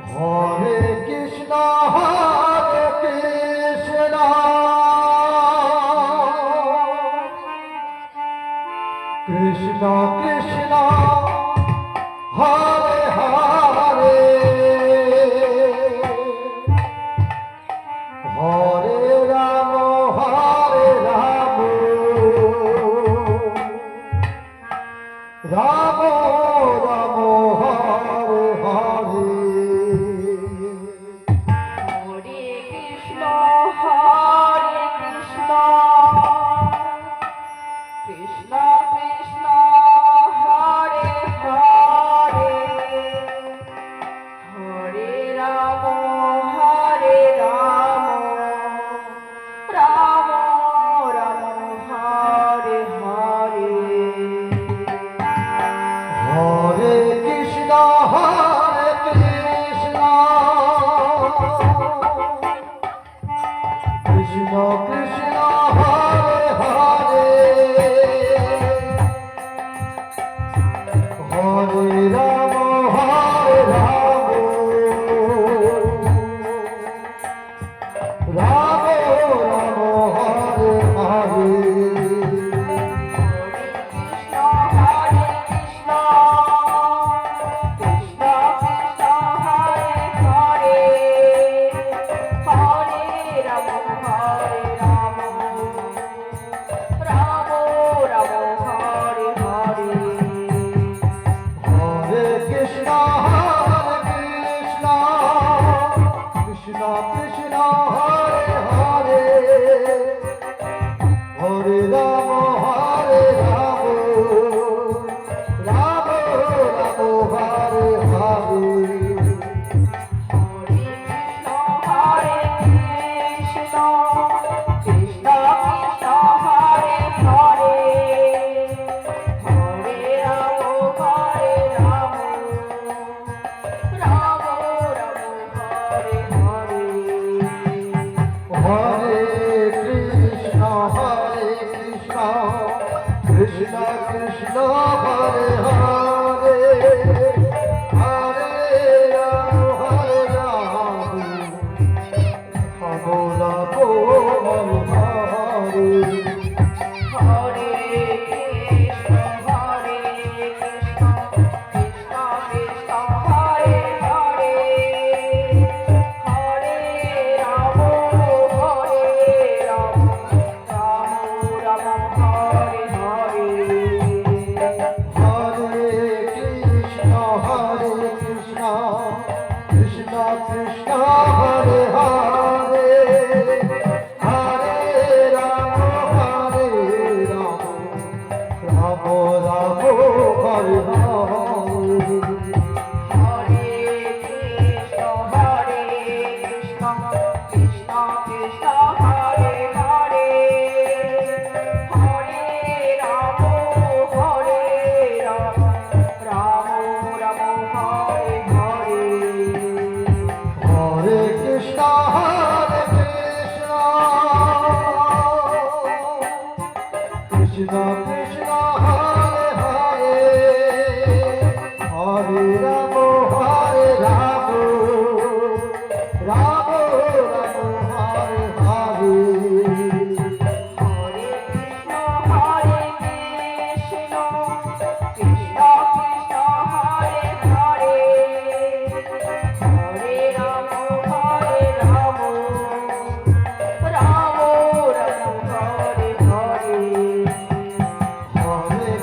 Hare Krishna Hare Krishna Krishna Krishna Hare Hare Hare Ram Ram Ram Hare Hare Hare Krishna Hare Krishna Krishna Krishna Hare Hare Hare Ram Ram Ram Hare Hare Hare Krishna Hare Krishna Krishna Krishna Hare Hare Hare Ram Ram Ram Hare Hare Hare Krishna Krishna Krishna Hare Hare Hare Ram Ram Ram Hare Hare Hare Krishna Krishna Krishna Hare Hare Hare Ram Ram Hare Hare Krishna Krishna Krishna Hare Hare Hare Ram Ram Ram Hare Hare Hare Krishna Krishna Krishna Hare Hare Hare Ram Ram Ram Hare Hare Hare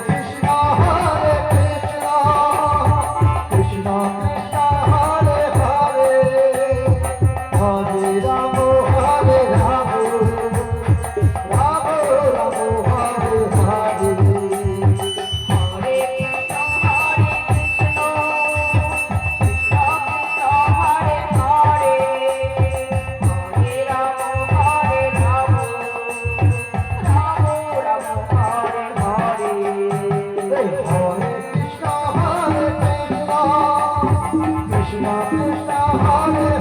Krishna Krishna Krishna Hare Hare Hare Ram Ram Ram Hare Hare Hare Krishna Krishna Krishna Hare